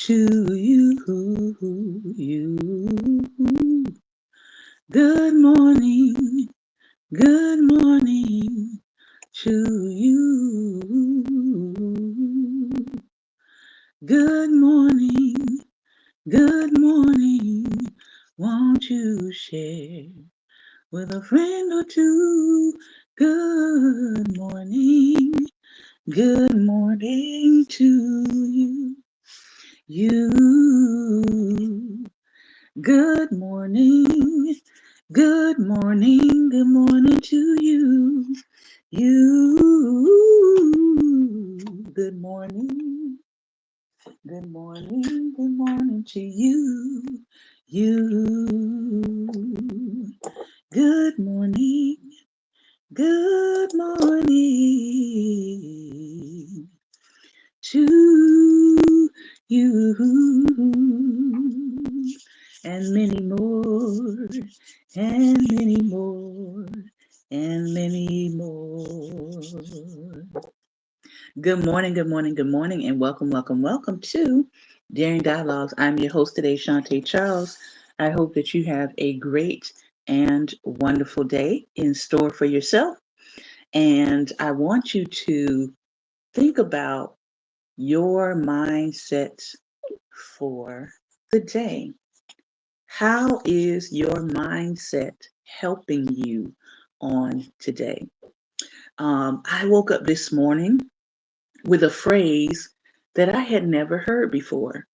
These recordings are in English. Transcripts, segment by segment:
to you, you. Good morning, good morning to you. Good morning, good morning. Won't you share with a friend or two? Good morning to you. You. Good morning, good morning to you. You. Good morning to you. You. Good morning, good morning to you, and many more, and many more, and many more. Good morning, good morning, good morning, and welcome, welcome, welcome to Daring Dialogues. I'm your host today, Shantae Charles. I hope that you have a great and wonderful day in store for yourself. And I want you to think about your mindset for the day. How is your mindset helping you on today? I woke up this morning with a phrase that I had never heard before.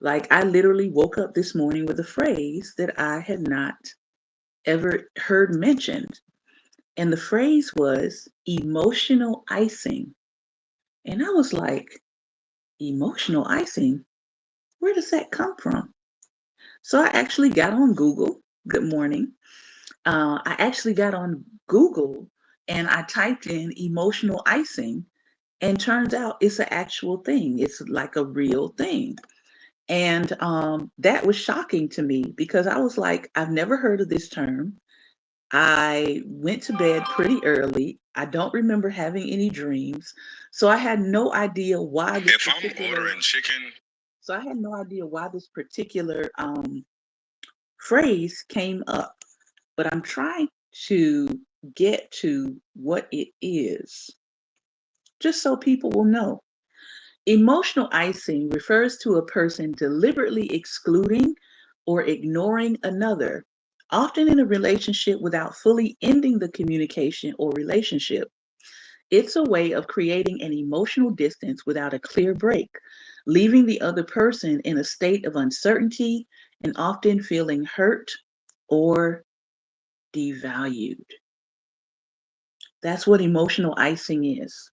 Like, I literally woke up this morning with a phrase that I had not ever heard mentioned. And the phrase was emotional icing. And I was like, emotional icing? Where does that come from? So I actually got on Google. Good morning. I actually got on Google and I typed in emotional icing, and turns out it's an actual thing. It's like a real thing. And that was shocking to me because I was like, I've never heard of this term. I went to bed pretty early. I don't remember having any dreams. So I had no idea why this If I'm particular ordering chicken, so I had no idea why this particular phrase came up, but I'm trying to get to what it is, just so people will know. Emotional icing refers to a person deliberately excluding or ignoring another, often in a relationship without fully ending the communication or relationship. It's a way of creating an emotional distance without a clear break, leaving the other person in a state of uncertainty and often feeling hurt or devalued. That's what emotional icing is.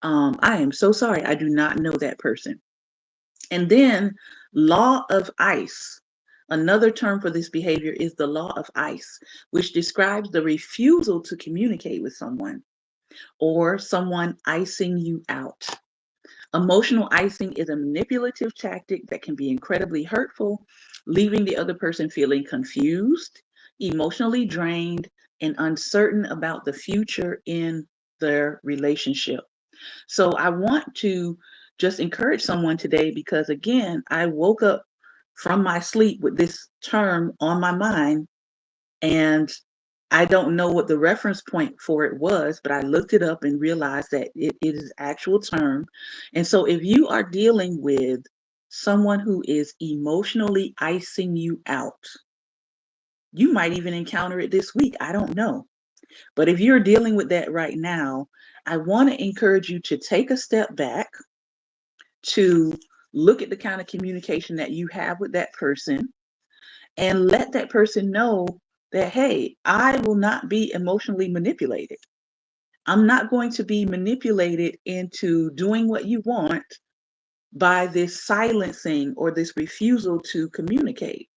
I am so sorry. I do not know that person. And then, law of ice. Another term for this behavior is the law of ice, which describes the refusal to communicate with someone or someone icing you out. Emotional icing is a manipulative tactic that can be incredibly hurtful, leaving the other person feeling confused, emotionally drained, and uncertain about the future in their relationship. So I want to just encourage someone today because, again, I woke up from my sleep with this term on my mind, and I don't know what the reference point for it was, but I looked it up and realized that it is actual term. And so if you are dealing with someone who is emotionally icing you out, you might even encounter it this week. I don't know. But if you're dealing with that right now, I want to encourage you to take a step back, to look at the kind of communication that you have with that person, and let that person know that, hey, I will not be emotionally manipulated. I'm not going to be manipulated into doing what you want by this silencing or this refusal to communicate.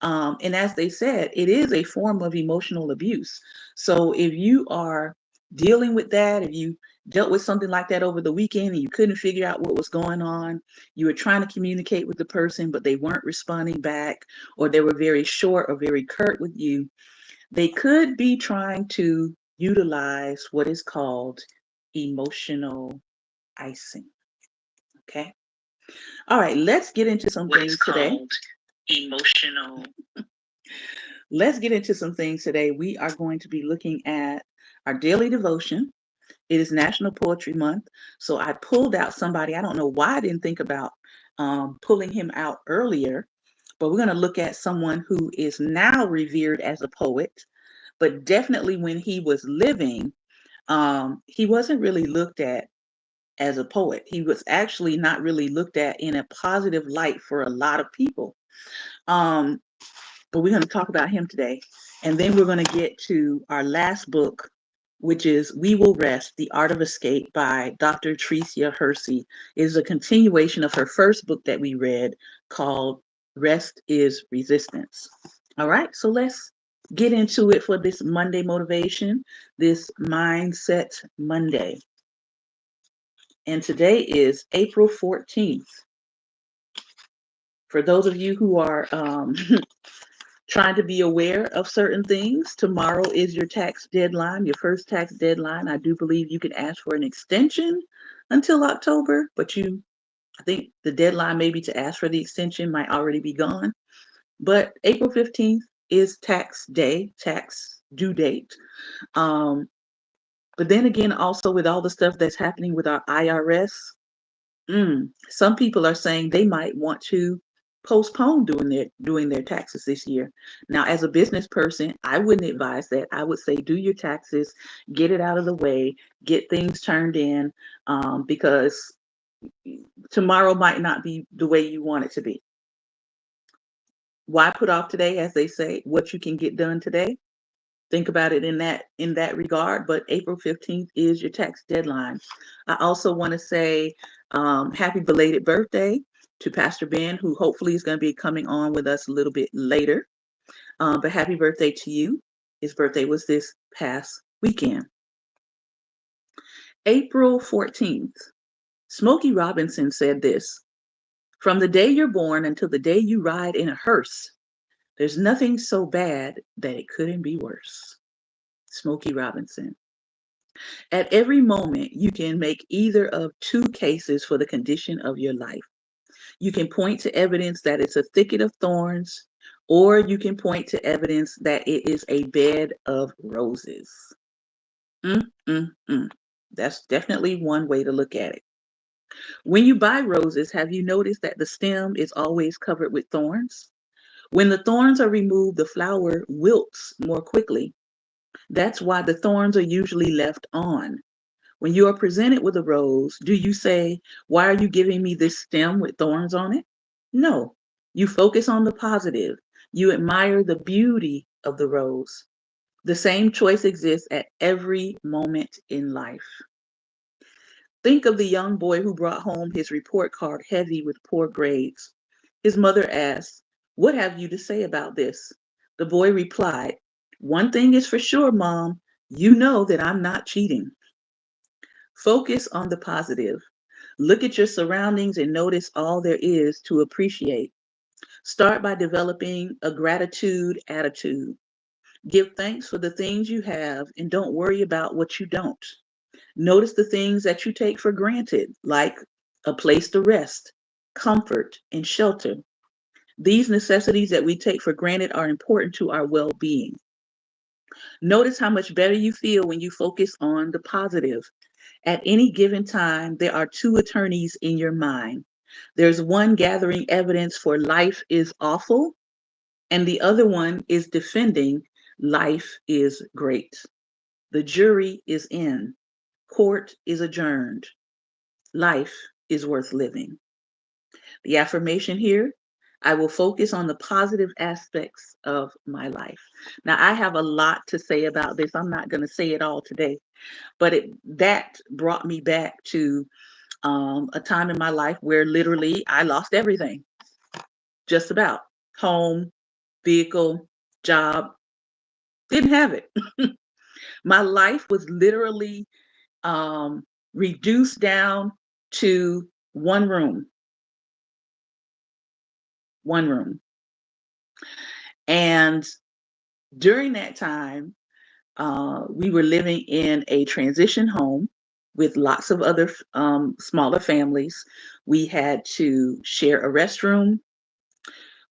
And as they said, it is a form of emotional abuse. So if you are dealing with that, if you dealt with something like that over the weekend and you couldn't figure out what was going on, you were trying to communicate with the person, but they weren't responding back, or they were very short or very curt with you, they could be trying to utilize what is called emotional icing. Okay. All right, let's get into some what is things today. called emotional. Let's get into some things today. We are going to be looking at our daily devotion. It is National Poetry Month, so I pulled out somebody. I don't know why I didn't think about pulling him out earlier, but we're going to look at someone who is now revered as a poet, but definitely when he was living, he wasn't really looked at as a poet. He was actually not really looked at in a positive light for a lot of people. Um, but we're going to talk about him today. And then we're going to get to our last book, which is We Will Rest, The Art of Escape by Dr. Tricia Hersey. It is a continuation of her first book that we read called Rest is Resistance. All right, so let's get into it for this Monday motivation, this Mindset Monday. And today is April 14th. For those of you who are trying to be aware of certain things, tomorrow is your tax deadline, your first tax deadline. I do believe you can ask for an extension until October, but I think the deadline maybe to ask for the extension might already be gone. But April 15th is tax day, tax due date. Um, but then again, also with all the stuff that's happening with our IRS, some people are saying they might want to postpone doing their taxes this year. Now, as a business person, I wouldn't advise that. I would say do your taxes, get it out of the way, get things turned in, because tomorrow might not be the way you want it to be. Why put off today, as they say? What you can get done today. Think about it in that regard. But April 15th is your tax deadline. I also want to say happy belated birthday to Pastor Ben, who hopefully is going to be coming on with us a little bit later. But happy birthday to you. His birthday was this past weekend. April 14th, Smokey Robinson said this: from the day you're born until the day you ride in a hearse, there's nothing so bad that it couldn't be worse. Smokey Robinson. At every moment, you can make either of two cases for the condition of your life. You can point to evidence that it's a thicket of thorns, or you can point to evidence that it is a bed of roses. Mm, mm, mm. That's definitely one way to look at it. When you buy roses, have you noticed that the stem is always covered with thorns? When the thorns are removed, the flower wilts more quickly. That's why the thorns are usually left on. When you are presented with a rose, do you say, why are you giving me this stem with thorns on it? No. You focus on the positive. You admire the beauty of the rose. The same choice exists at every moment in life. Think of the young boy who brought home his report card heavy with poor grades. His mother asked, what have you to say about this? The boy replied, one thing is for sure, Mom. You know that I'm not cheating. Focus on the positive. Look at your surroundings and notice all there is to appreciate. Start by developing a gratitude attitude. Give thanks for the things you have and don't worry about what you don't. Notice the things that you take for granted, like a place to rest, comfort, and shelter. These necessities that we take for granted are important to our well being. Notice how much better you feel when you focus on the positive. At any given time, there are two attorneys in your mind. There's one gathering evidence for life is awful, and the other one is defending life is great. The jury is in, court is adjourned, life is worth living. The affirmation here: I will focus on the positive aspects of my life. Now, I have a lot to say about this. I'm not going to say it all today, but that brought me back to a time in my life where literally I lost everything, just about home, vehicle, job, didn't have it. My life was literally um, reduced down to one room, one room. And during that time, we were living in a transition home. with lots of other smaller families. We had to share a restroom.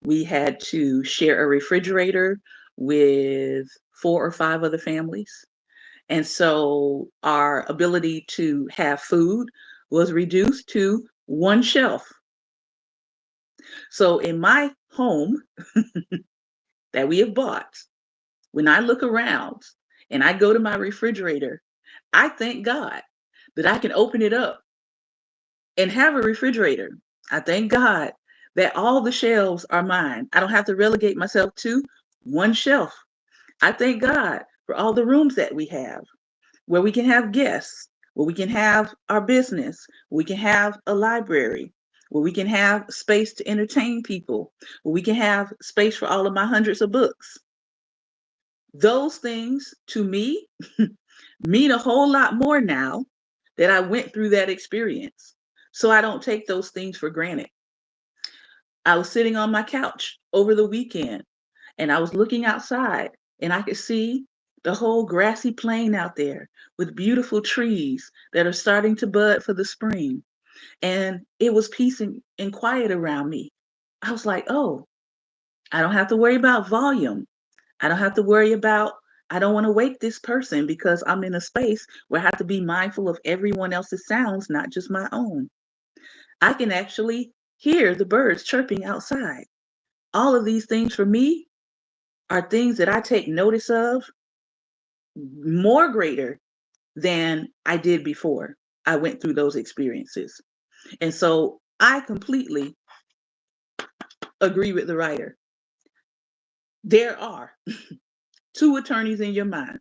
We had to share a refrigerator with 4 or 5 other families. And so our ability to have food was reduced to one shelf. So in my home that we have bought, when I look around and I go to my refrigerator, I thank God that I can open it up and have a refrigerator. I thank God that all the shelves are mine. I don't have to relegate myself to one shelf. I thank God for all the rooms that we have where we can have guests, where we can have our business, we can have a library, where we can have space to entertain people, where we can have space for all of my hundreds of books. Those things to me mean a whole lot more now that I went through that experience. So I don't take those things for granted. I was sitting on my couch over the weekend and I was looking outside and I could see the whole grassy plain out there with beautiful trees that are starting to bud for the spring. And it was peace and quiet around me. I was like, oh, I don't have to worry about volume. I don't have to worry about, I don't want to wake this person because I'm in a space where I have to be mindful of everyone else's sounds, not just my own. I can actually hear the birds chirping outside. All of these things for me are things that I take notice of more greater than I did before I went through those experiences. And so I completely agree with the writer. There are 2 attorneys in your mind.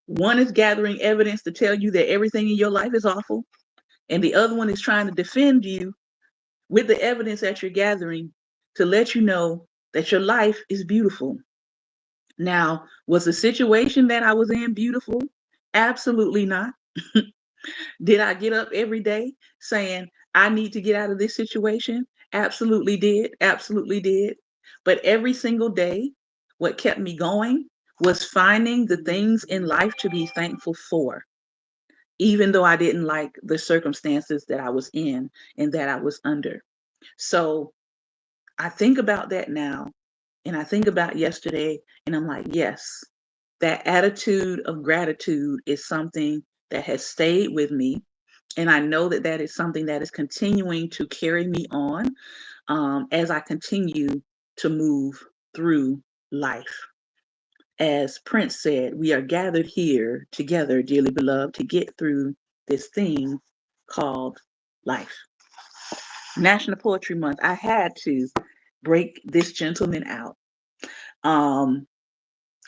One is gathering evidence to tell you that everything in your life is awful, and the other one is trying to defend you with the evidence that you're gathering to let you know that your life is beautiful. Now, was the situation that I was in beautiful? Absolutely not. Did I get up every day saying, I need to get out of this situation? Absolutely did. Absolutely did. But every single day, what kept me going was finding the things in life to be thankful for, even though I didn't like the circumstances that I was in and that I was under. So I think about that now and I think about yesterday and I'm like, yes, that attitude of gratitude is something that has stayed with me. And I know that that is something that is continuing to carry me on as I continue to move through life. As Prince said, we are gathered here together, dearly beloved, to get through this thing called life. National Poetry Month, I had to break this gentleman out. Um,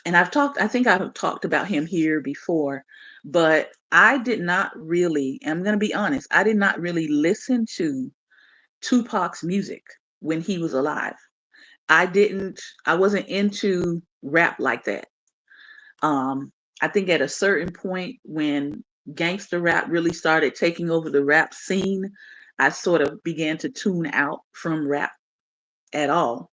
and I think I've talked about him here before, but I did not really, I'm going to be honest, I did not really listen to Tupac's music when he was alive. I wasn't into rap like that. Um, I think at a certain point when gangster rap really started taking over the rap scene, I sort of began to tune out from rap at all.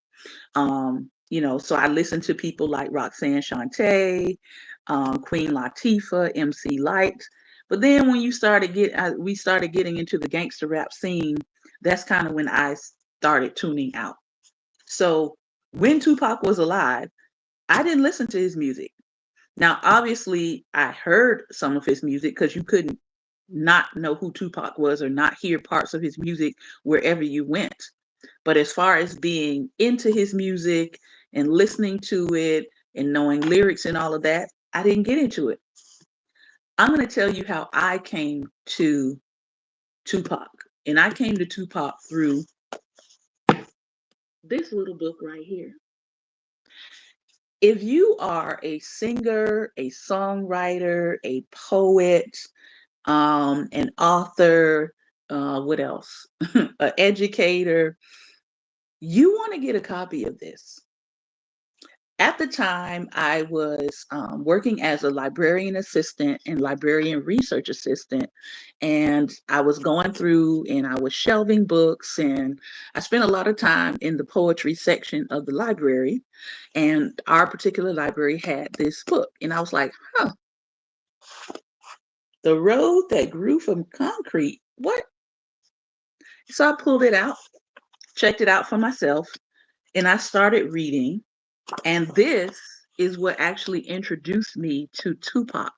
So I listened to people like Roxanne Shante, Queen Latifah, MC Light. But then when we started getting into the gangster rap scene, that's kind of when I started tuning out. So when Tupac was alive, I didn't listen to his music. Now, obviously, I heard some of his music because you couldn't not know who Tupac was or not hear parts of his music wherever you went. But as far as being into his music and listening to it and knowing lyrics and all of that, I didn't get into it. I'm going to tell you how I came to Tupac. And I came to Tupac through this little book right here. If you are a singer, a songwriter, a poet, an author, what else? An educator, you want to get a copy of this. At the time, I was working as a librarian assistant and librarian research assistant, and I was going through and I was shelving books, and I spent a lot of time in the poetry section of the library, and our particular library had this book, and I was like, huh, The road that grew from concrete. What? So I pulled it out, checked it out for myself, and I started reading. And this is what actually introduced me to Tupac,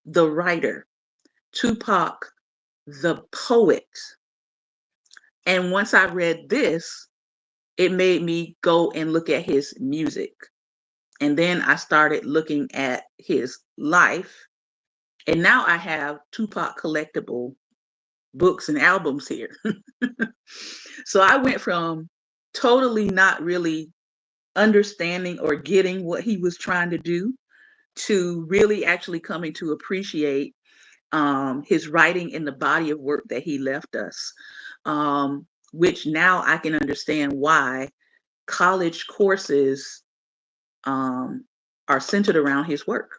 the writer, Tupac, the poet. And once I read this, it made me go and look at his music. And then I started looking at his life. And now I have Tupac collectible books and albums here. So I went from totally not really understanding or getting what he was trying to do to really actually coming to appreciate his writing and the body of work that he left us, which now I can understand why college courses are centered around his work.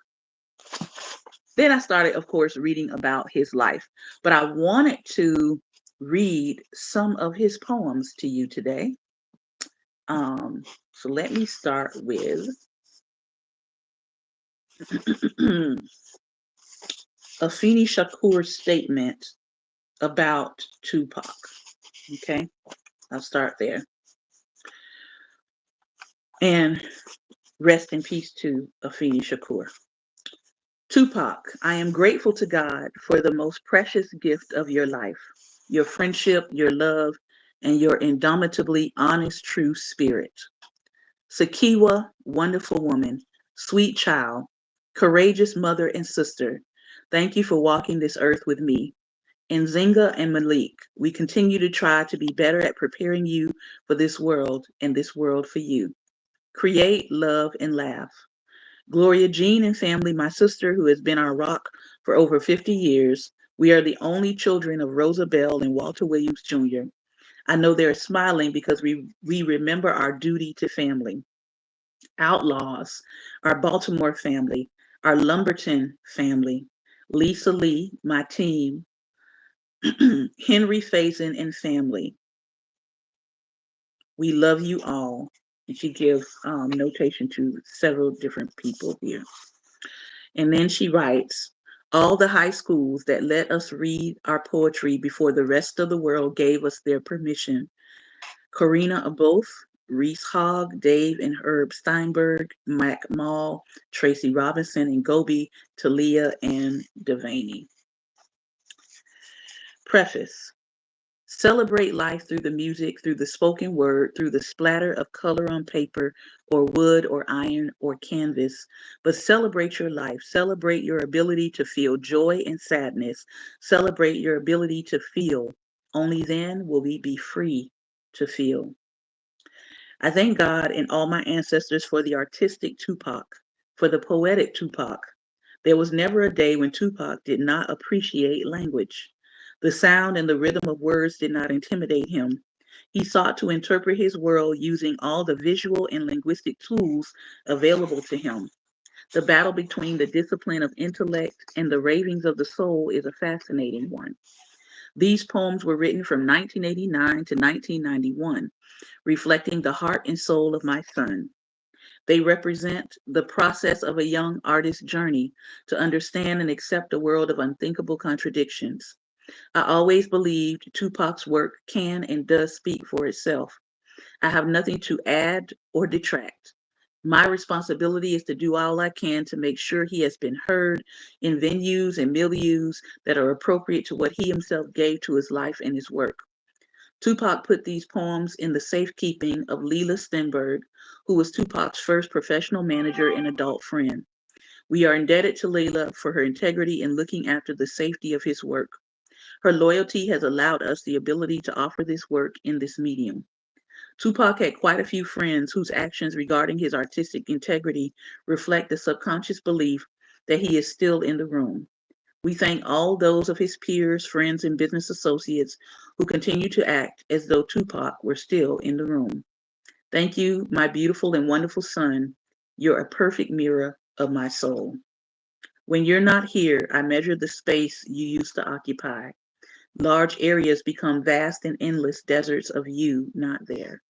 Then I started, of course, reading about his life, but I wanted to read some of his poems to you today. So let me start with Afeni Shakur's statement about Tupac. Okay, I'll start there. And rest in peace to Afeni Shakur. Tupac, I am grateful to God for the most precious gift of your life, your friendship, your love, and your indomitably honest, true spirit. Sakiwa, wonderful woman, sweet child, courageous mother and sister, thank you for walking this earth with me. And Zinga and Malik, we continue to try to be better at preparing you for this world and this world for you. Create, love, and laugh. Gloria Jean and family, my sister, who has been our rock for over 50 years. We are the only children of Rosa Bell and Walter Williams Jr. I know they're smiling because we remember our duty to family. Outlaws, our Baltimore family, our Lumberton family, Lisa Lee, my team, Henry Faison and family. We love you all. And she gives notation to several different people here. And then she writes, all the high schools that let us read our poetry before the rest of the world gave us their permission. Karina Aboth, Reese Hogg, Dave and Herb Steinberg, Mac Mall, Tracy Robinson and Gobi, Talia and Devaney. Preface. Celebrate life through the music, through the spoken word, through the splatter of color on paper or wood or iron or canvas. But celebrate your life. Celebrate your ability to feel joy and sadness. Celebrate your ability to feel. Only then will we be free to feel. I thank God and all my ancestors for the artistic Tupac, for the poetic Tupac. There was never a day when Tupac did not appreciate language. The sound and the rhythm of words did not intimidate him. He sought to interpret his world using all the visual and linguistic tools available to him. The battle between the discipline of intellect and the ravings of the soul is a fascinating one. These poems were written from 1989 to 1991, reflecting the heart and soul of my son. They represent the process of a young artist's journey to understand and accept a world of unthinkable contradictions. I always believed Tupac's work can and does speak for itself. I have nothing to add or detract. My responsibility is to do all I can to make sure he has been heard in venues and milieus that are appropriate to what he himself gave to his life and his work. Tupac put these poems in the safekeeping of Leela Stenberg, who was Tupac's first professional manager and adult friend. We are indebted to Leila for her integrity in looking after the safety of his work. Her loyalty has allowed us the ability to offer this work in this medium. Tupac had quite a few friends whose actions regarding his artistic integrity reflect the subconscious belief that he is still in the room. We thank all those of his peers, friends, and business associates who continue to act as though Tupac were still in the room. Thank you, my beautiful and wonderful son. You're a perfect mirror of my soul. When you're not here, I measure the space you used to occupy. Large areas become vast and endless deserts of you not there.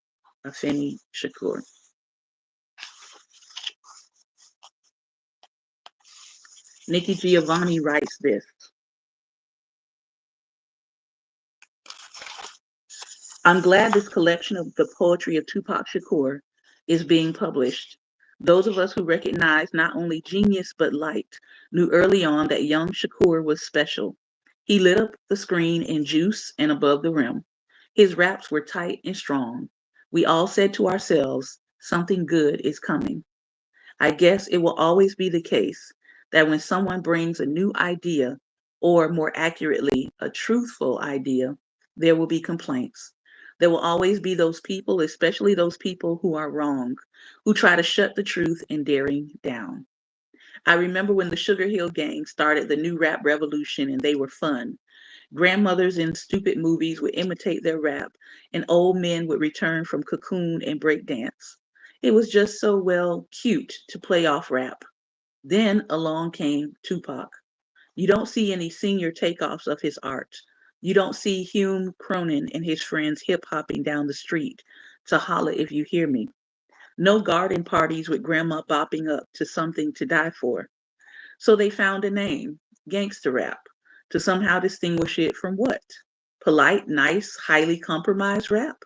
Afeni Shakur. Nikki Giovanni writes this. I'm glad this collection of the poetry of Tupac Shakur is being published. Those of us who recognize not only genius but light knew early on that young Shakur was special. He lit up the screen in juice and above the rim. His raps were tight and strong. We all said to ourselves, something good is coming. I guess it will always be the case that when someone brings a new idea, or more accurately, a truthful idea, there will be complaints. There will always be those people, especially those people who are wrong, who try to shut the truth and daring down. I remember when the Sugar Hill Gang started the new rap revolution and they were fun. Grandmothers in stupid movies would imitate their rap, and old men would return from cocoon and break dance. It was just so well cute to play off rap. Then along came Tupac. You don't see any senior takeoffs of his art. You don't see Hume Cronin and his friends hip hopping down the street to holla if you hear me. No garden parties with grandma bopping up to something to die for. So they found a name, gangster rap, to somehow distinguish it from what? Polite, nice, highly compromised rap.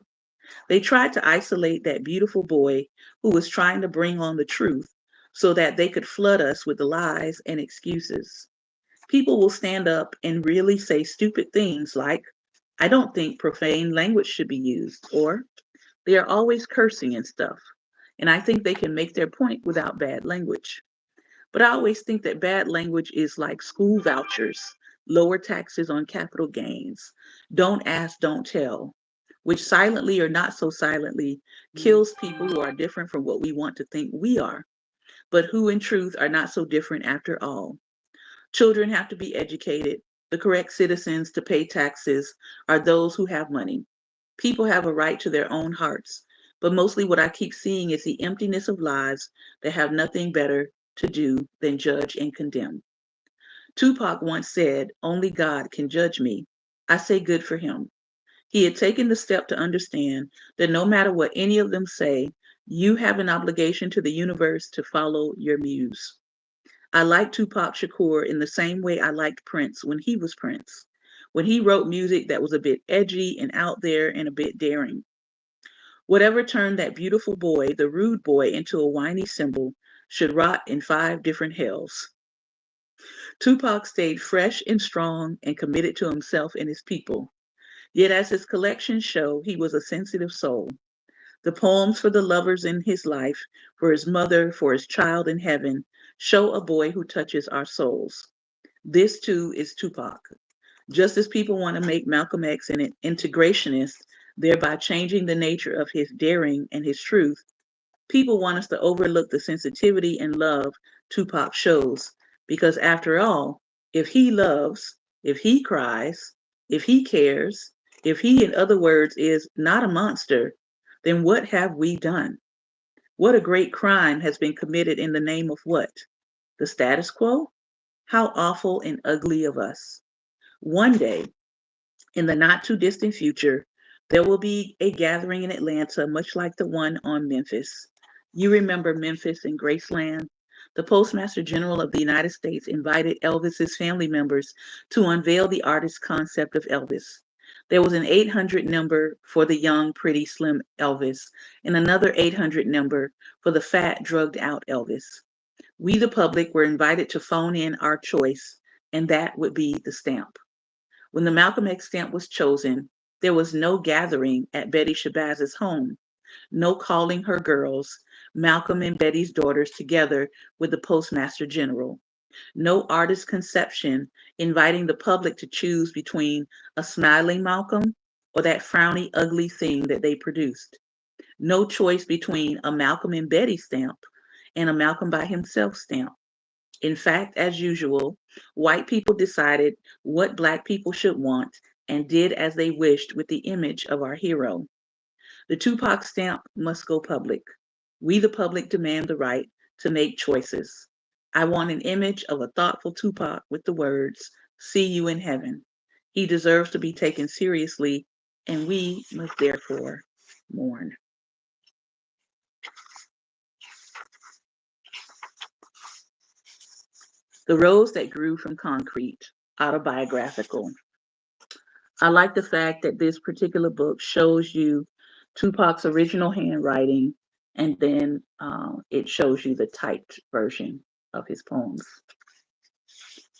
They tried to isolate that beautiful boy who was trying to bring on the truth so that they could flood us with the lies and excuses. People will stand up and really say stupid things like, I don't think profane language should be used, or they are always cursing and stuff. And I think they can make their point without bad language. But I always think that bad language is like school vouchers, lower taxes on capital gains, don't ask, don't tell, which silently or not so silently kills people who are different from what we want to think we are, but who in truth are not so different after all. Children have to be educated. The correct citizens to pay taxes are those who have money. People have a right to their own hearts, but mostly what I keep seeing is the emptiness of lives that have nothing better to do than judge and condemn. Tupac once said, only God can judge me. I say good for him. He had taken the step to understand that no matter what any of them say, you have an obligation to the universe to follow your muse. I like Tupac Shakur in the same way I liked Prince when he was Prince, when he wrote music that was a bit edgy and out there and a bit daring. Whatever turned that beautiful boy, the rude boy, into a whiny symbol should rot in 5 different hells. Tupac stayed fresh and strong and committed to himself and his people. Yet, as his collections show, he was a sensitive soul. The poems for the lovers in his life, for his mother, for his child in heaven, show a boy who touches our souls. This too is Tupac. Just as people want to make Malcolm X an integrationist, thereby changing the nature of his daring and his truth, people want us to overlook the sensitivity and love Tupac shows. Because after all, if he loves, if he cries, if he cares, if he, in other words, is not a monster, then what have we done? What a great crime has been committed in the name of what? The status quo? How awful and ugly of us. One day, in the not too distant future, there will be a gathering in Atlanta, much like the one on Memphis. You remember Memphis and Graceland? The Postmaster General of the United States invited Elvis's family members to unveil the artist's concept of Elvis. There was an 800 number for the young, pretty, slim Elvis, and another 800 number for the fat, drugged out Elvis. We, the public, were invited to phone in our choice, and that would be the stamp. When the Malcolm X stamp was chosen, there was no gathering at Betty Shabazz's home, no calling her girls, Malcolm and Betty's daughters together with the Postmaster General, no artist conception inviting the public to choose between a smiling Malcolm or that frowny, ugly thing that they produced, no choice between a Malcolm and Betty stamp and a Malcolm by himself stamp. In fact, as usual, white people decided what black people should want and did as they wished with the image of our hero. The Tupac stamp must go public. We, the public, demand the right to make choices. I want an image of a thoughtful Tupac with the words, see you in heaven. He deserves to be taken seriously, and we must therefore mourn. The Rose That Grew from Concrete, autobiographical. I like the fact that this particular book shows you Tupac's original handwriting, and then it shows you the typed version of his poems.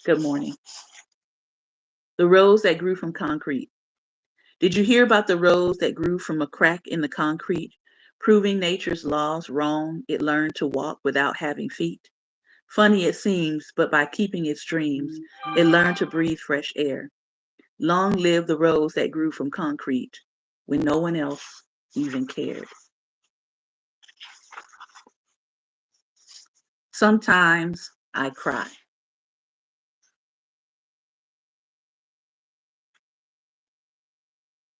Good morning. The Rose That Grew from Concrete. Did you hear about the rose that grew from a crack in the concrete? Proving nature's laws wrong, it learned to walk without having feet. Funny it seems, but by keeping its dreams, it learned to breathe fresh air. Long live the rose that grew from concrete when no one else even cared. Sometimes I cry.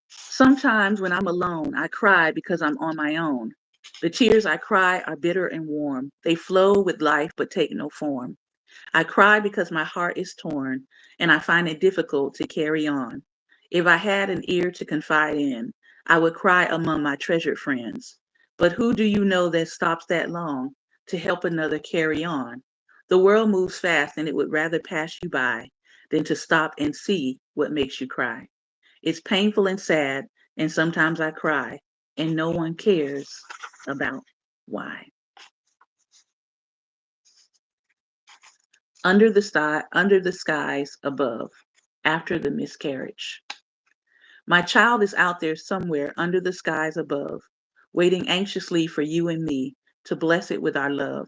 Sometimes when I'm alone, I cry because I'm on my own. The tears I cry are bitter and warm. They flow with life but take no form. I cry because my heart is torn and I find it difficult to carry on. If I had an ear to confide in, I would cry among my treasured friends. But who do you know that stops that long to help another carry on? The world moves fast and it would rather pass you by than to stop and see what makes you cry. It's painful and sad, and sometimes I cry, and no one cares about why. Under the skies above, after the miscarriage. My child is out there somewhere under the skies above, waiting anxiously for you and me to bless it with our love.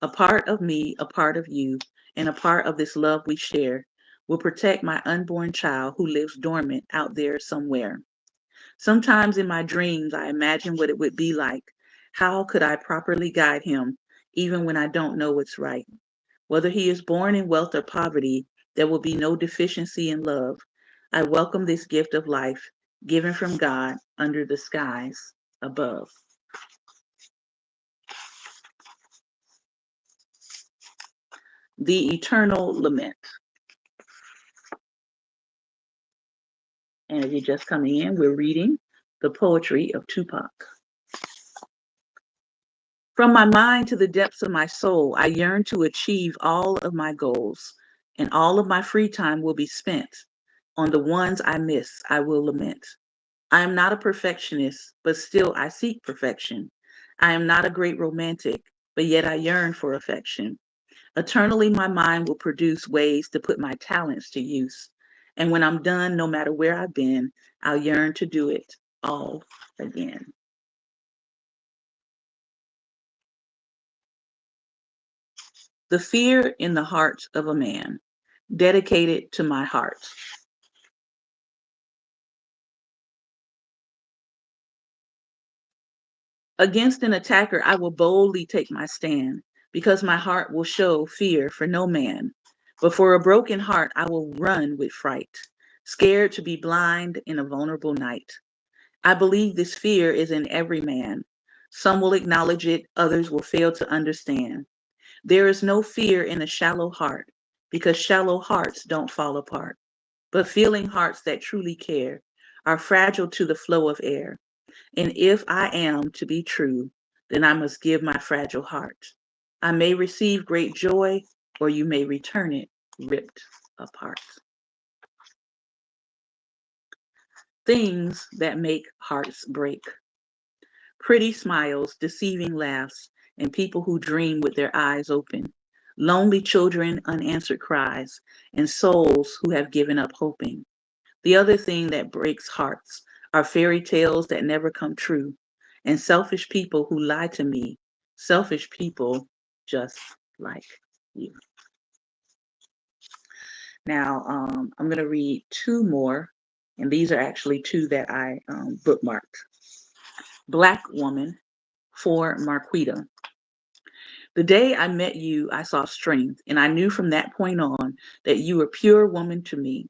A part of me, a part of you, and a part of this love we share will protect my unborn child who lives dormant out there somewhere. Sometimes in my dreams, I imagine what it would be like. How could I properly guide him, even when I don't know what's right? Whether he is born in wealth or poverty, there will be no deficiency in love. I welcome this gift of life given from God under the skies above. The Eternal Lament. And if you're just coming in, we're reading the poetry of Tupac. From my mind to the depths of my soul, I yearn to achieve all of my goals, and all of my free time will be spent on the ones I miss, I will lament. I am not a perfectionist, but still I seek perfection. I am not a great romantic, but yet I yearn for affection. Eternally, my mind will produce ways to put my talents to use. And when I'm done, no matter where I've been, I'll yearn to do it all again. The fear in the heart of a man, dedicated to my heart. Against an attacker, I will boldly take my stand, because my heart will show fear for no man. But for a broken heart, I will run with fright, scared to be blind in a vulnerable night. I believe this fear is in every man. Some will acknowledge it, others will fail to understand. There is no fear in a shallow heart, because shallow hearts don't fall apart. But feeling hearts that truly care are fragile to the flow of air. And if I am to be true, then I must give my fragile heart. I may receive great joy, or you may return it ripped apart. Things that make hearts break. Pretty smiles, deceiving laughs, and people who dream with their eyes open. Lonely children, unanswered cries, and souls who have given up hoping. The other thing that breaks hearts are fairy tales that never come true, and selfish people who lie to me, selfish people just like you. Now, I'm going to read two more, and these are actually two that I bookmarked. Black Woman for Marquita. The day I met you, I saw strength, and I knew from that point on that you were pure woman to me,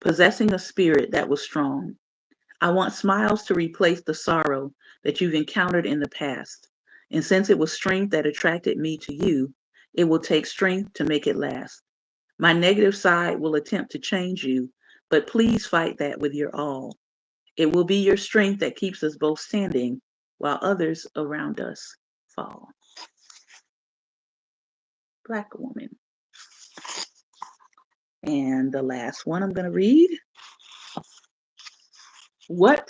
possessing a spirit that was strong. I want smiles to replace the sorrow that you've encountered in the past. And since it was strength that attracted me to you, it will take strength to make it last. My negative side will attempt to change you, but please fight that with your all. It will be your strength that keeps us both standing while others around us fall. Black Woman. And the last one I'm going to read. What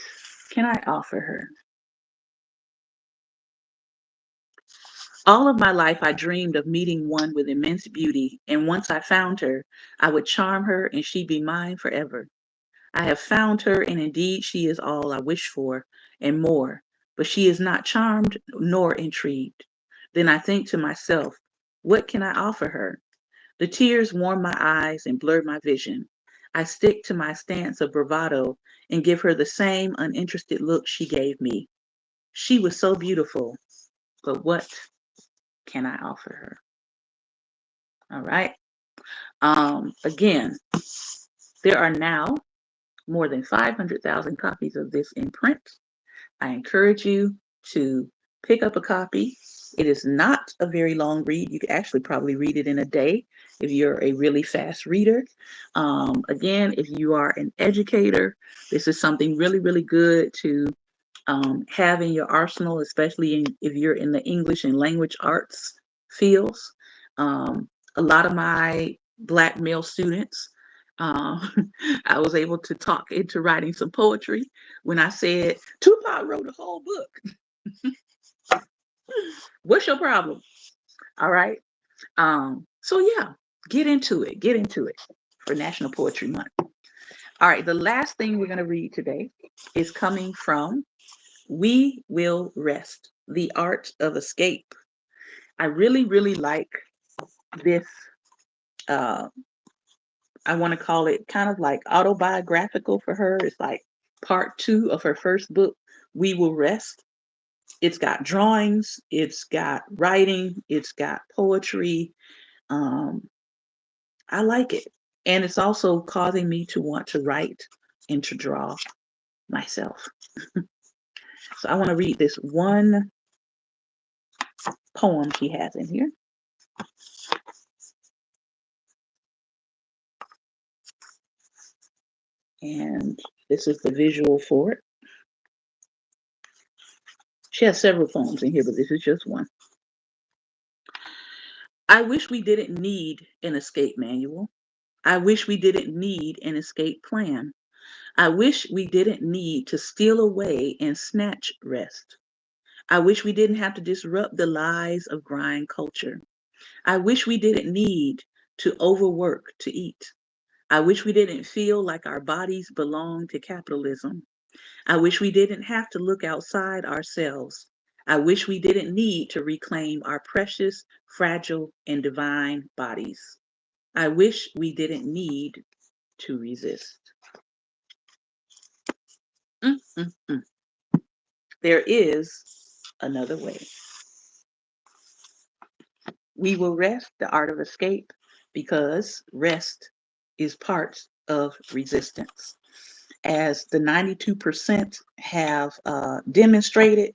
can I offer her? All of my life, I dreamed of meeting one with immense beauty, and once I found her, I would charm her and she'd be mine forever. I have found her, and indeed she is all I wish for, and more, but she is not charmed nor intrigued. Then I think to myself, what can I offer her? The tears warm my eyes and blur my vision. I stick to my stance of bravado and give her the same uninterested look she gave me. She was so beautiful, but what can I offer her? All right. Again, there are now more than 500,000 copies of this in print. I encourage you to pick up a copy. It is not a very long read. You could actually probably read it in a day if you're a really fast reader. Again, if you are an educator, this is something really, really good to have in your arsenal, especially if you're in the English and language arts fields. A lot of my Black male students, I was able to talk into writing some poetry when I said, Tupac wrote a whole book. What's your problem? All right. So yeah, get into it. Get into it for National Poetry Month. All right. The last thing we're going to read today is coming from We Will Rest, The Art of Escape. I really, really like this. Uh, I want to call it kind of like autobiographical for her. It's like part two of her first book, We Will Rest. It's got drawings, it's got writing, it's got poetry. Um, I like it. And it's also causing me to want to write and to draw myself. So I want to read this one poem she has in here. And this is the visual for it. She has several poems in here, but this is just one. I wish we didn't need an escape manual. I wish we didn't need an escape plan. I wish we didn't need to steal away and snatch rest. I wish we didn't have to disrupt the lies of grind culture. I wish we didn't need to overwork to eat. I wish we didn't feel like our bodies belong to capitalism. I wish we didn't have to look outside ourselves. I wish we didn't need to reclaim our precious, fragile, and divine bodies. I wish we didn't need to resist. Mm, mm, mm. There is another way. We will rest, the art of escape, because rest is part of resistance. As the 92% have demonstrated,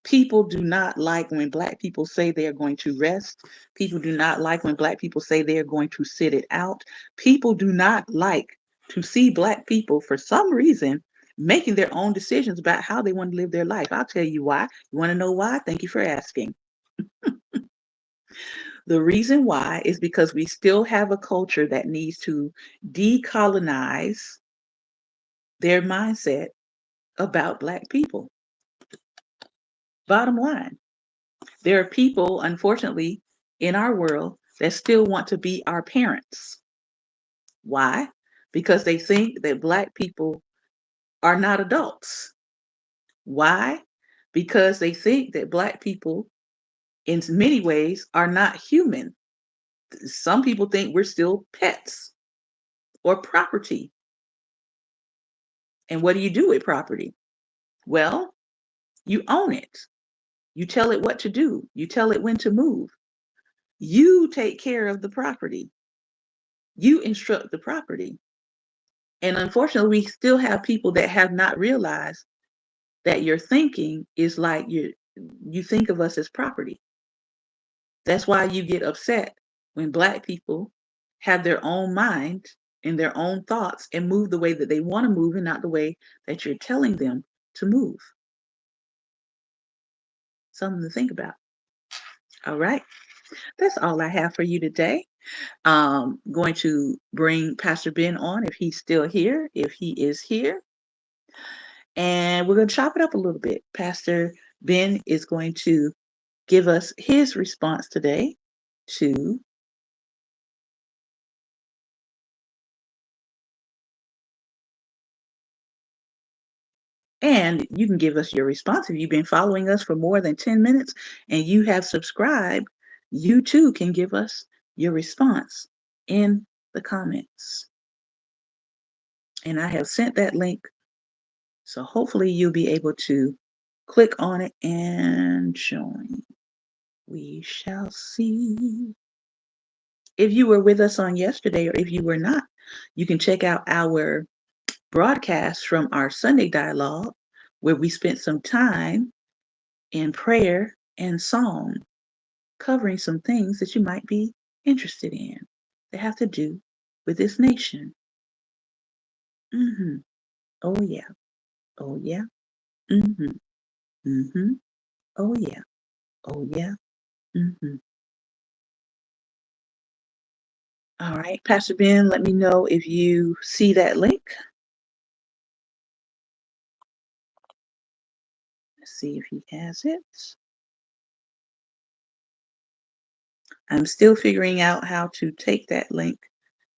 people do not like when Black people say they are going to rest. People do not like when Black people say they are going to sit it out. People do not like to see Black people, for some reason, making their own decisions about how they want to live their life. I'll tell you why. You want to know why? Thank you for asking. The reason why is because we still have a culture that needs to decolonize their mindset about Black people. Bottom line, there are people, unfortunately, in our world that still want to be our parents. Why? Because they think that Black people are not adults. Why? Because they think that Black people, in many ways, are not human. Some people think we're still pets or property. And what do you do with property? Well, you own it. You tell it what to do. You tell it when to move. You take care of the property. You instruct the property. And unfortunately, we still have people that have not realized that your thinking is like you think of us as property. That's why you get upset when Black people have their own mind and their own thoughts and move the way that they want to move and not the way that you're telling them to move. Something to think about. All right. That's all I have for you today. Going to bring Pastor Ben on if he's still here, if he is here. And we're going to chop it up a little bit. Pastor Ben is going to give us his response today to, and you can give us your response. If you've been following us for more than 10 minutes and you have subscribed, you too can give us your response in the comments. And I have sent that link, so hopefully you'll be able to click on it and join. We shall see. If you were with us on yesterday, or if you were not, you can check out our broadcast from our Sunday dialogue, where we spent some time in prayer and song, covering some things that you might be interested in that have to do with this nation. Mm-hmm. Oh, yeah. Oh, yeah. Mm-hmm. Mm-hmm. Oh, yeah. Oh, yeah. Mm-hmm. All right, Pastor Ben, let me know if you see that link. Let's see if he has it. I'm still figuring out how to take that link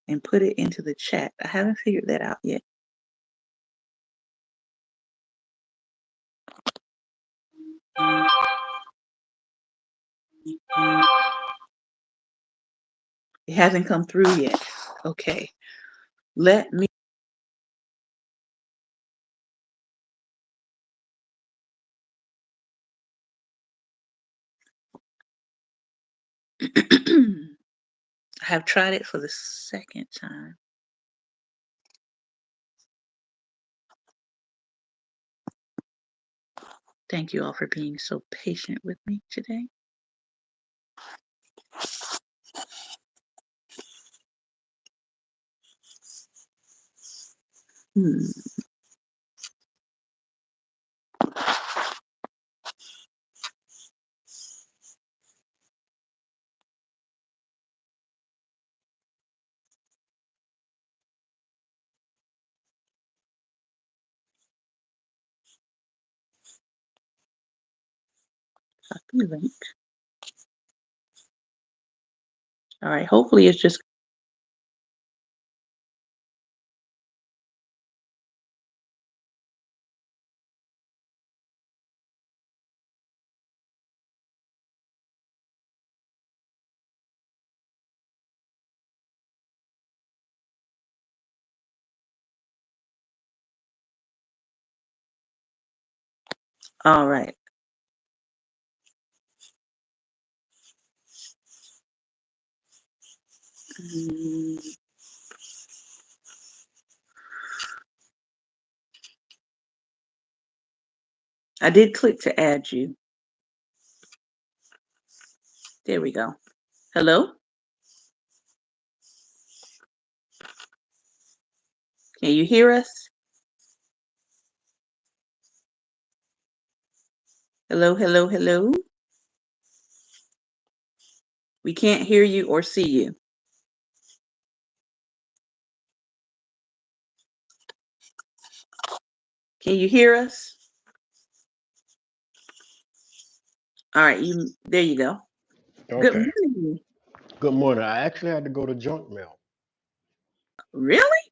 and put it into the chat. I haven't figured that out yet. It hasn't come through yet. Okay, let me. I have tried it for the second time. Thank you all for being so patient with me today. Hmm. Copy link. All right, hopefully it's just. All right. Mm, I did click to add you. There we go. Hello? Can you hear us? Hello, hello, hello. We can't hear you or see you. Can you hear us? All right, there you go. Good Okay. morning. Good morning. I actually had to go to junk mail. Really?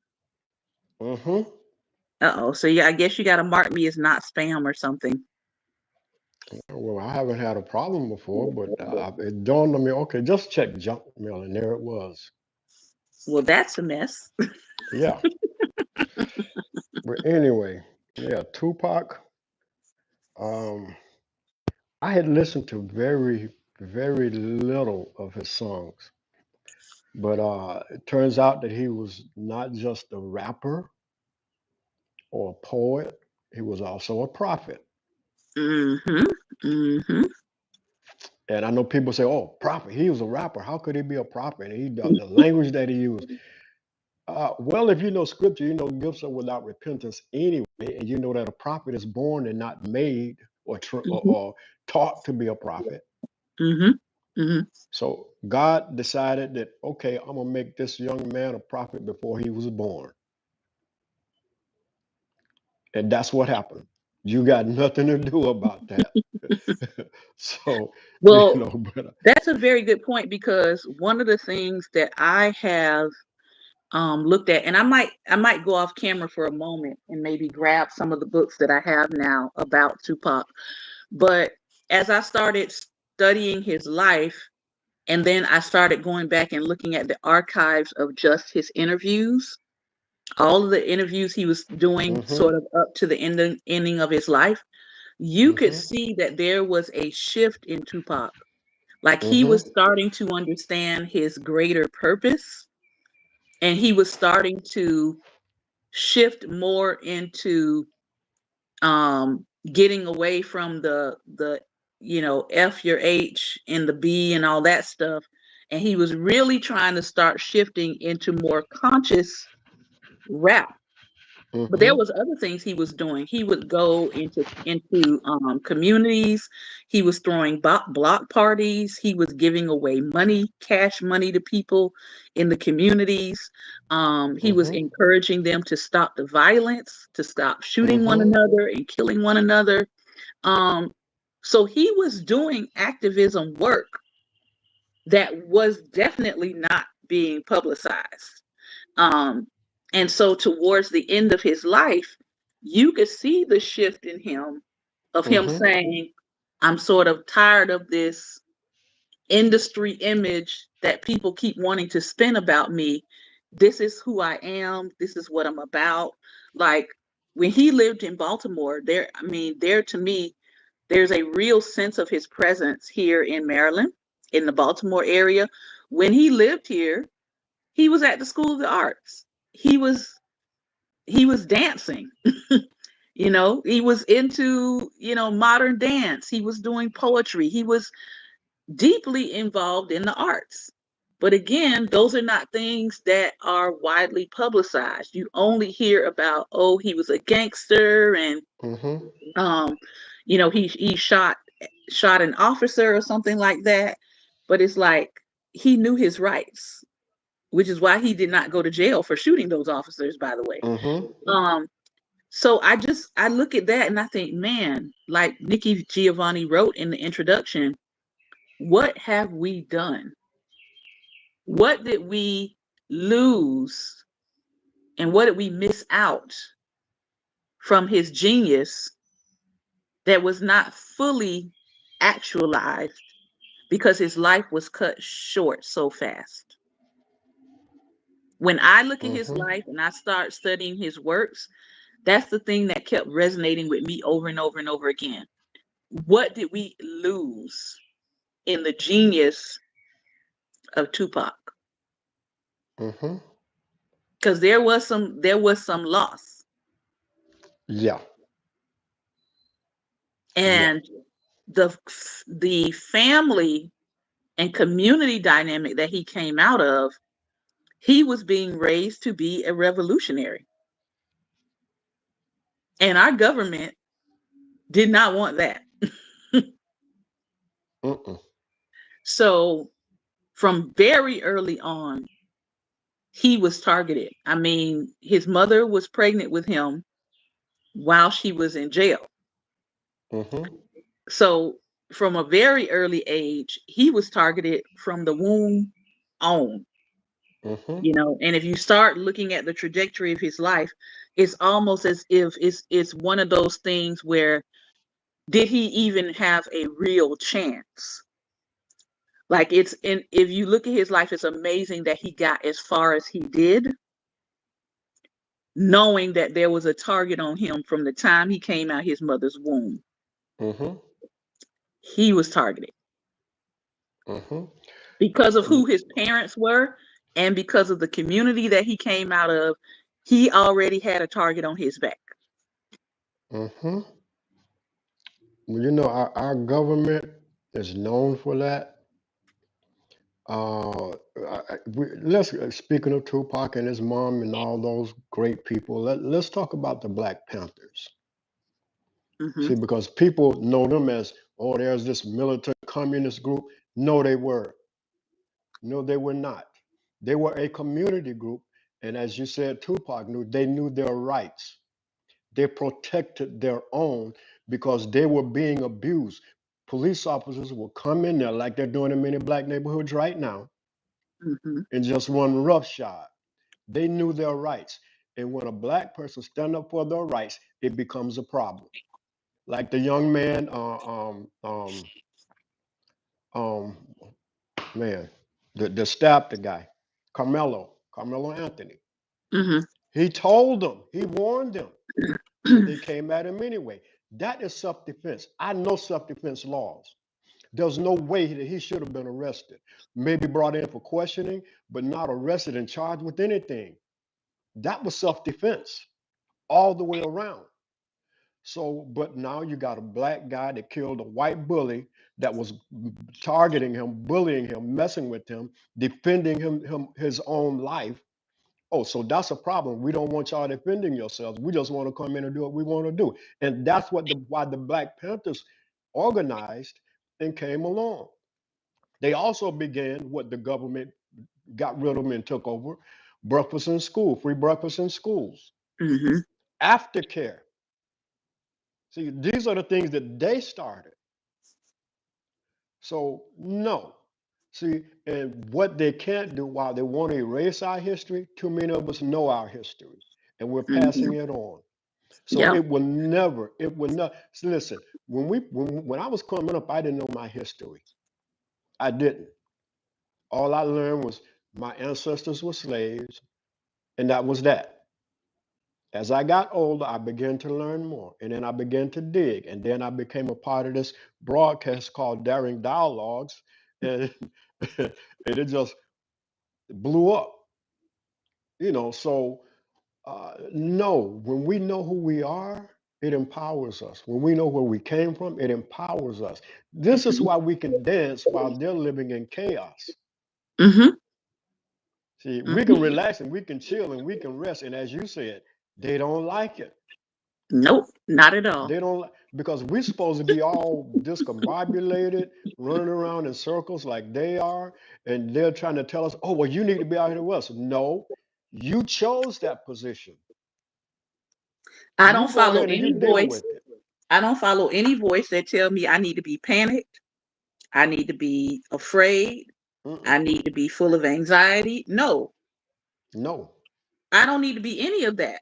Mm-hmm. Uh-oh. So yeah, I guess you gotta mark me as not spam or something. Well, I haven't had a problem before, but it dawned on me, okay, just check junk mail, and there it was. Well, that's a mess. Yeah. But anyway, yeah, Tupac. Um, I had listened to very, very little of his songs, but it turns out that he was not just a rapper or a poet; he was also a prophet. Mm-hmm. Mm-hmm. And I know people say, "Oh, prophet. He was a rapper. How could he be a prophet?" And the language that he used. Well, if you know scripture, you know gifts are without repentance anyway, and you know that a prophet is born and not made or Mm-hmm. taught to be a prophet. Mm-hmm. Hmm. So God decided that, okay, I'm gonna make this young man a prophet before he was born. And that's what happened. You got nothing to do about that. So, Well, but that's a very good point because one of the things that I have looked at, and I might go off camera for a moment and maybe grab some of the books that I have now about Tupac. But as I started studying his life, and then I started going back and looking at the archives of just his interviews, all of the interviews he was doing mm-hmm, sort of up to the ending of his life, you could mm-hmm, see that there was a shift in Tupac. Like he mm-hmm, was starting to understand his greater purpose, and he was starting to shift more into getting away from the F your H and the B and all that stuff. And he was really trying to start shifting into more conscious rap. But there mm-hmm, was other things he was doing. He would go into communities. He was throwing block parties. He was giving away money, cash money to people in the communities. He was mm-hmm, encouraging them to stop the violence, to stop shooting one mm-hmm, another and killing one another. Um, so he was doing activism work that was definitely not being publicized. Um, and so towards the end of his life, you could see the shift in him of him mm-hmm, saying, I'm sort of tired of this industry image that people keep wanting to spin about me. This is who I am. This is what I'm about. Like when he lived in Baltimore, there to me, there's a real sense of his presence here in Maryland, in the Baltimore area. When he lived here, he was at the School of the Arts. He was he was dancing. He was into, modern dance. He was doing poetry. He was deeply involved in the arts. But again, those are not things that are widely publicized. You only hear about, oh, he was a gangster and mm-hmm, um, he shot an officer or something like that. But it's like he knew his rights, which is why he did not go to jail for shooting those officers, by the way. mm-hmm. Um, so I look at that and I think, man, like Nikki Giovanni wrote in the introduction, what have we done? What did we lose and what did we miss out from his genius that was not fully actualized because his life was cut short so fast? When I look at his Mm-hmm. life and I start studying his works, that's the thing that kept resonating with me over and over and over again. What did we lose in the genius of Tupac? Mm-hmm. Because there was some loss. Yeah. Yeah. And the family and community dynamic that he came out of, he was being raised to be a revolutionary. And our government did not want that. Mm-mm. So from very early on, he was targeted. I mean, his mother was pregnant with him while she was in jail. Mm-hmm. So from a very early age, he was targeted from the womb on. Mm-hmm. And if you start looking at the trajectory of his life, it's almost as if it's one of those things where did he even have a real chance? Like if you look at his life, it's amazing that he got as far as he did, knowing that there was a target on him from the time he came out his mother's womb. Mm-hmm. He was targeted Mm-hmm. because of who his parents were and because of the community that he came out of. He already had a target on his back. Mm-hmm. Well, our government is known for that. Let's speaking of Tupac and his mom and all those great people. Let's talk about the Black Panthers. Mm-hmm. See, because people know them as, oh, there's this militant communist group. No, they were. No, they were not. They were a community group. And as you said, Tupac knew, they knew their rights. They protected their own because they were being abused. Police officers will come in there like they're doing in many black neighborhoods right now Mm-hmm. and just run roughshod. They knew their rights. And when a black person stand up for their rights, it becomes a problem. Like the young man, um, man, the stabbed the guy, Carmelo Anthony. Mm-hmm. He told them, he warned them, and they came at him anyway. That is self-defense. I know self-defense laws. There's no way that he should have been arrested. Maybe brought in for questioning, but not arrested and charged with anything. That was self-defense all the way around. So, but now you got a black guy that killed a white bully that was targeting him, bullying him, messing with him, defending him his own life. Oh, so that's a problem. We don't want y'all defending yourselves. We just want to come in and do what we want to do. And that's what why the Black Panthers organized and came along. They also began what the government got rid of and took over: breakfast in school, free breakfast in schools, Mm-hmm. aftercare. See, these are the things that they started. So, no. See, and what they can't do while they want to erase our history, too many of us know our history and we're Mm-hmm. passing it on. So Yeah. it will not. So listen, when I was coming up, I didn't know my history. I didn't. All I learned was my ancestors were slaves, and that was that. As I got older, I began to learn more, and then I began to dig, and then I became a part of this broadcast called Daring Dialogues, and and it just blew up. So no, when we know who we are, it empowers us. When we know where we came from, it empowers us. This is Mm-hmm. why we can dance while they're living in chaos. Mm-hmm. See, we can Mm-hmm. relax and we can chill and we can rest. And as you said, they don't like it. Nope, not at all. They don't because we're supposed to be all discombobulated, running around in circles like they are, and they're trying to tell us, "Oh, well, you need to be out here with us." No, you chose that position. I You don't go follow ahead and you any deal voice. with it. I don't follow any voice that tell me I need to be panicked. I need to be afraid. I Mm-mm. need to be full of anxiety. No, No, I don't need to be any of that.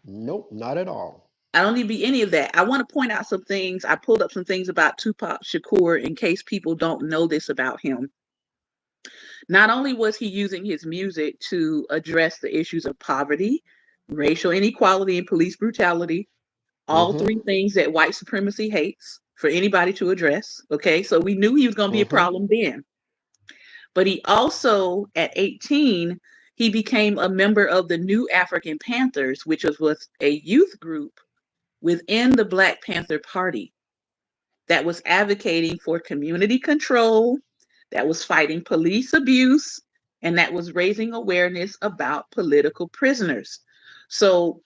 nope, not at all. I don't need to be any of that. I want to point out some things. I pulled up some things about Tupac Shakur in case people don't know this about him. Not only was he using his music to address the issues of poverty, racial inequality, and police brutality, all Mm-hmm. three things that white supremacy hates for anybody to address. Okay, so we knew he was going to be a Mm-hmm. problem then. But he also, at 18, he became a member of the New African Panthers, which was a youth group within the Black Panther Party that was advocating for community control, that was fighting police abuse, and that was raising awareness about political prisoners. So,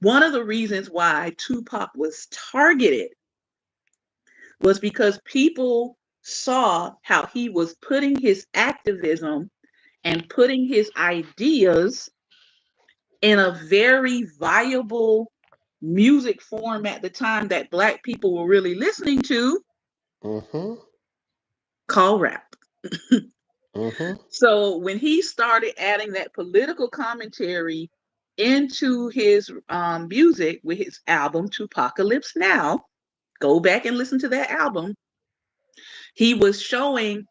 one of the reasons why Tupac was targeted was because people saw how he was putting his activism and putting his ideas in a very viable music form at the time that Black people were really listening to, Mm-hmm. called rap. Mm-hmm. So when he started adding that political commentary into his music with his album Tupacalypse Now, go back and listen to that album. He was showing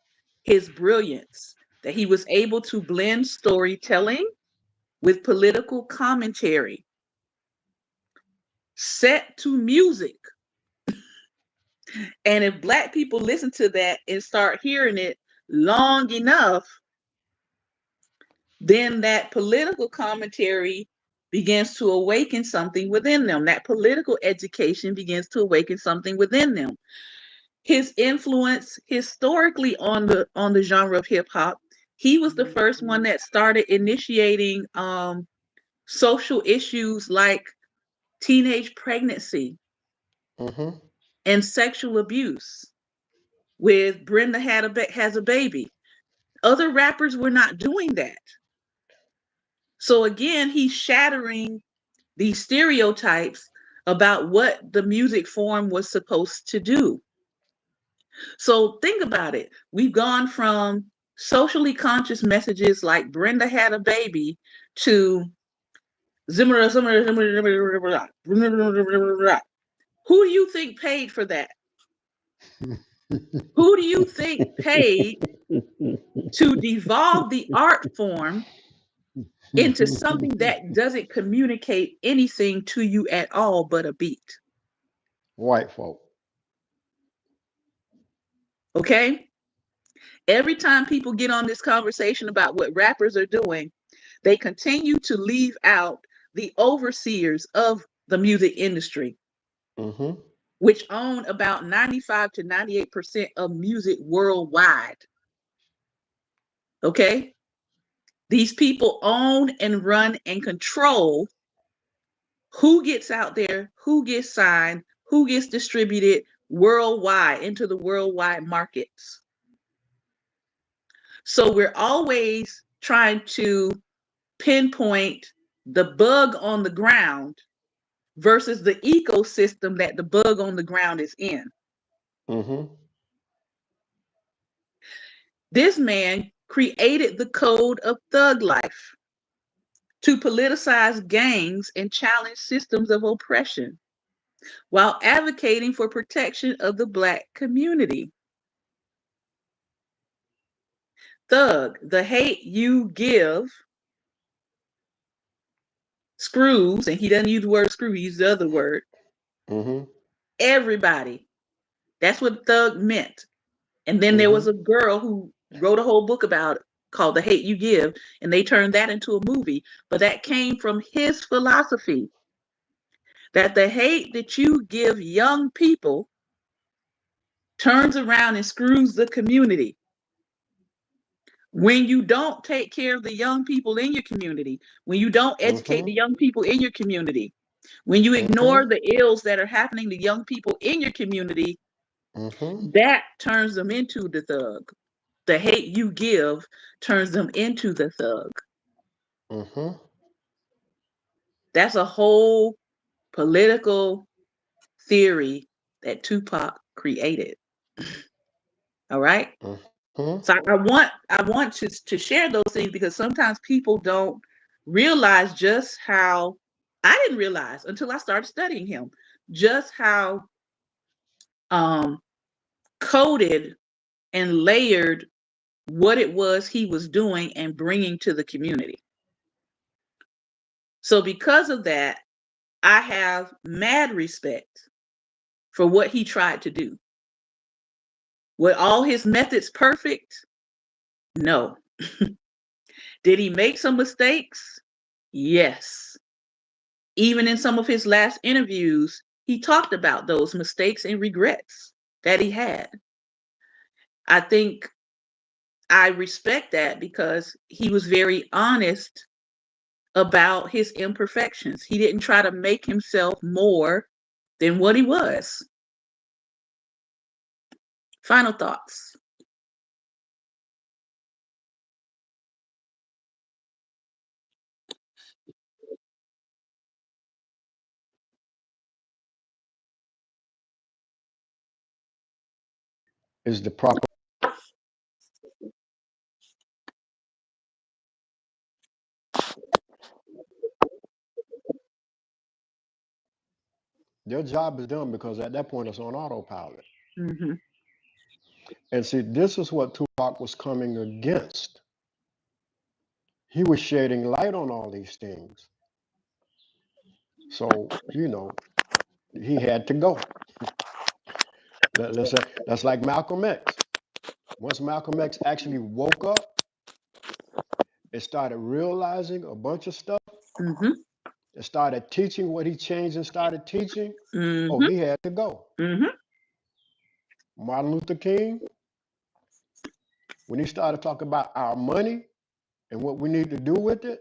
his brilliance, that he was able to blend storytelling with political commentary set to music. And if Black people listen to that and start hearing it long enough, then that political commentary begins to awaken something within them. That political education begins to awaken something within them. His influence historically on the genre of hip hop, he was the first one that started initiating social issues like teenage pregnancy. Mm-hmm. and sexual abuse with Brenda has a baby. Other rappers were not doing that. So again, he's shattering these stereotypes about what the music form was supposed to do. So think about it. We've gone from socially conscious messages like Brenda had a baby to Zimmer, Zimmer, Zimmer, Zimmer, who do you think paid for that? Who do you think paid to devolve the art form into something that doesn't communicate anything to you at all but a beat? White folk. Okay? Every time people get on this conversation about what rappers are doing, they continue to leave out the overseers of the music industry, Mm-hmm. which own about 95 to 98% of music worldwide. Okay? These people own and run and control who gets out there, who gets signed, who gets distributed worldwide into the worldwide markets. So we're always trying to pinpoint the bug on the ground versus the ecosystem that the bug on the ground is in. Mm-hmm. This man created the code of thug life to politicize gangs and challenge systems of oppression while advocating for protection of the Black community. Thug, the hate you give, screws, and he doesn't use the word screw, he uses the other word, Mm-hmm. everybody. That's what thug meant. And then there was Mm-hmm. a girl who wrote a whole book about it called The Hate You Give, and they turned that into a movie. But that came from his philosophy that the hate that you give young people turns around and screws the community. When you don't take care of the young people in your community, when you don't educate the Mm-hmm. young people in your community, when you Mm-hmm. ignore the ills that are happening to young people in your community, Mm-hmm. that turns them into the thug. The hate you give turns them into the thug. Mm-hmm. That's a whole political theory that Tupac created. All right. Mm-hmm. So I want to share those things because sometimes people don't realize just how I didn't realize until I started studying him just how um coded and layered what it was he was doing and bringing to the community. So because of that, I have mad respect for what he tried to do. Were all his methods perfect? No. Did he make some mistakes? Yes. Even in some of his last interviews, he talked about those mistakes and regrets that he had. I think I respect that because he was very honest about his imperfections. He didn't try to make himself more than what he was. Final thoughts. Is the proper their job is done because at that point it's on autopilot. Mm-hmm. And see, this is what Tupac was coming against. He was shedding light on all these things. So, he had to go. Let's say that's like Malcolm X. Once Malcolm X actually woke up and started realizing a bunch of stuff Mm-hmm. and started teaching what he changed and started teaching, oh, Mm-hmm. he had to go. Mm-hmm. Martin Luther King, when he started talking about our money and what we need to do with it,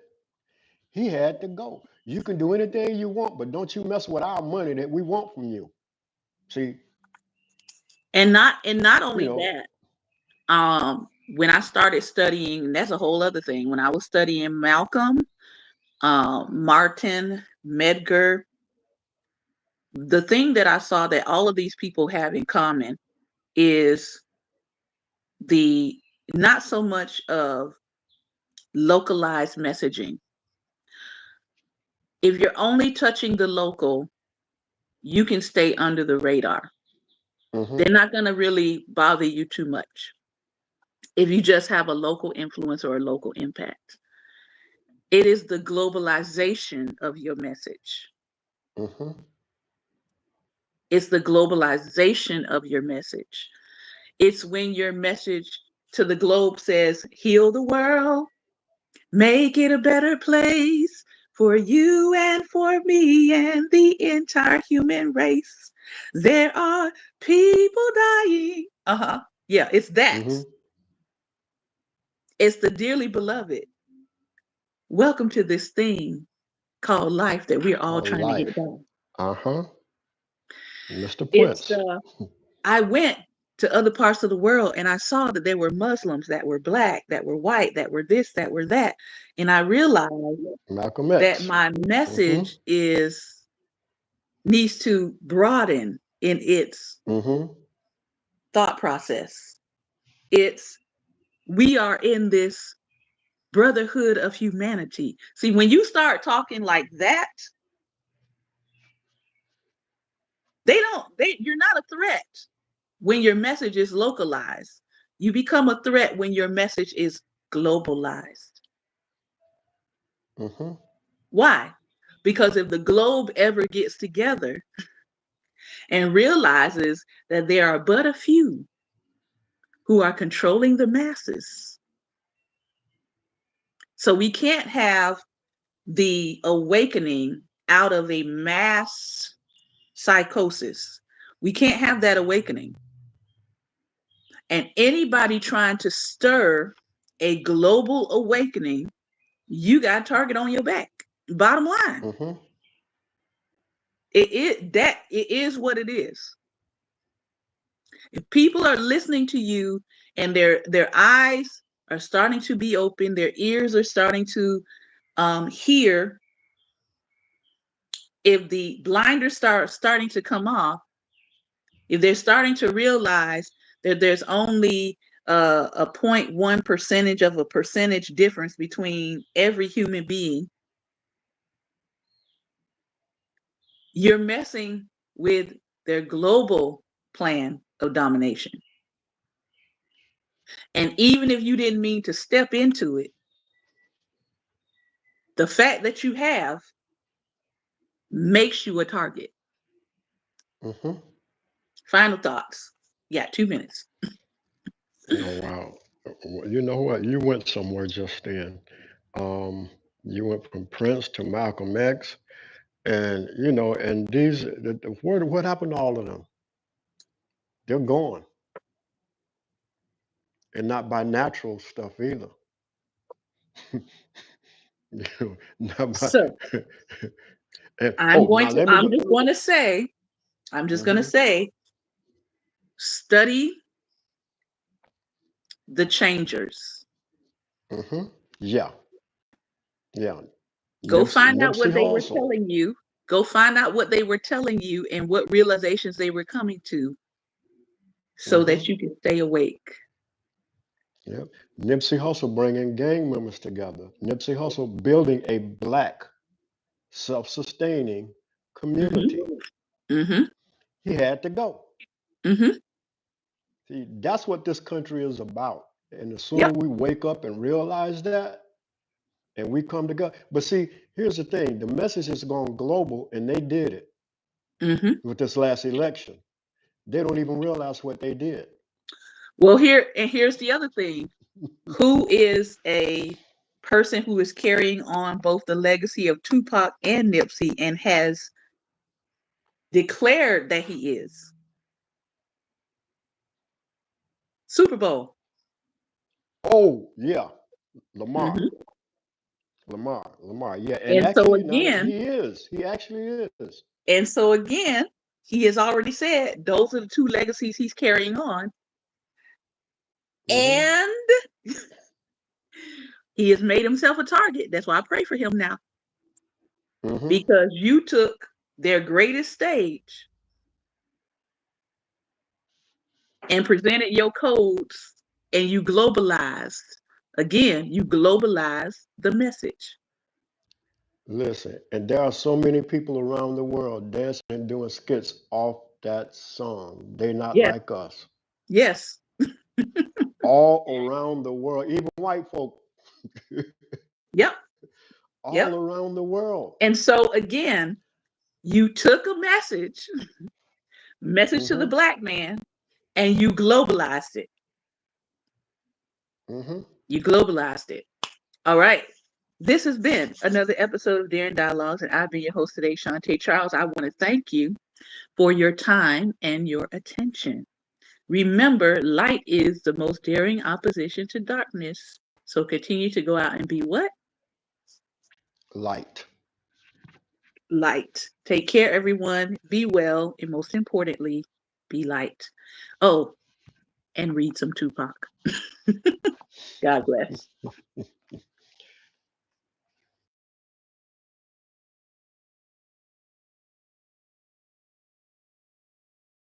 he had to go. You can do anything you want, but don't you mess with our money that we want from you. See, And not you only know, that, when I started studying, and that's a whole other thing. When I was studying Malcolm, Martin, Medgar, the thing that I saw that all of these people have in common is the not so much of localized messaging. If you're only touching the local, you can stay under the radar. hmm They're not going to really bother you too much if you just have a local influence or a local impact. It is the globalization of your message. hmm It's the globalization of your message. It's when your message to the globe says, heal the world, make it a better place for you and for me and the entire human race. There are people dying. Uh-huh. Yeah, it's that. hmm It's the dearly beloved. Welcome to this thing called life that we're all called trying to get life. done. Uh-huh. Mr. It's Prince. I went to other parts of the world and I saw that there were Muslims that were black, that were white, that were this, that were that. And I realized Malcolm that X. my hmm message is needs to broaden in its hmm thought process. It's we are in this brotherhood of humanity. See, when you start talking like that, you're not a threat when your message is localized. You become a threat when your message is globalized. hmm Why? Because if the globe ever gets together and realizes that there are but a few who are controlling the masses, so we can't have the awakening out of a mass psychosis. We can't have that awakening. And anybody trying to stir a global awakening, you got a target on your back. Bottom line, hmm it is what it is. If people are listening to you and their eyes are starting to be open, their ears are starting to hear, if the blinders start starting to come off, if they're starting to realize that there's only a 0.1 percentage of a percentage difference between every human being, you're messing with their global plan of domination. And even if you didn't mean to step into it, the fact that you have makes you a target. hmm Final thoughts. Yeah, 2 minutes. Oh wow. You know what? You went somewhere just then. Um, you went from Prince to Malcolm X, and and what happened to all of them? They're gone, and not by natural stuff either. Not by. So And, oh, now let me I'm go. just going to say, I'm just going to hmm say, study the changers. hmm Yeah, yeah. Go find out Nipsey what they were Hussle. telling you. Go find out what they were telling you and what realizations they were coming to so hmm that you can stay awake. Yep. Nipsey Hussle bringing gang members together. Nipsey Hussle building a black self-sustaining community. Mm-hmm. Mm-hmm. He had to go. Mm-hmm. See, that's what this country is about. And the sooner Yep. we wake up and realize that, and we come together. But see, here's the thing: the message has gone global, and they did it Mm-hmm. with this last election. They don't even realize what they did. Well, here's the other thing. Who is a person who is carrying on both the legacy of Tupac and Nipsey and has declared that he is? Super Bowl. Oh yeah, Lamar, Mm-hmm. Lamar. Yeah, and And so actually, now that again, he is, he actually is. and so again, he has already said those are the two legacies he's carrying on. Mm-hmm. And he has made himself a target. That's why I pray for him now. Mm-hmm. Because you took their greatest stage and presented your codes and you globalized. Again, you globalized the message. Listen, and there are so many people around the world dancing and doing skits off that song. They're not Yes, like us. yes, All around the world, even white folk, yep, all yep. around the world. And so again, you took a message to the Mm-hmm. black man, and you globalized it. Mm-hmm. You globalized it. All right. This has been another episode of Daring Dialogues, and I've been your host today, Shantae Charles. I want to thank you for your time and your attention. Remember, light is the most daring opposition to darkness. So continue to go out and be what? Light. Light. Take care, everyone. Be well, and most importantly, be light. Oh, and read some Tupac. God bless.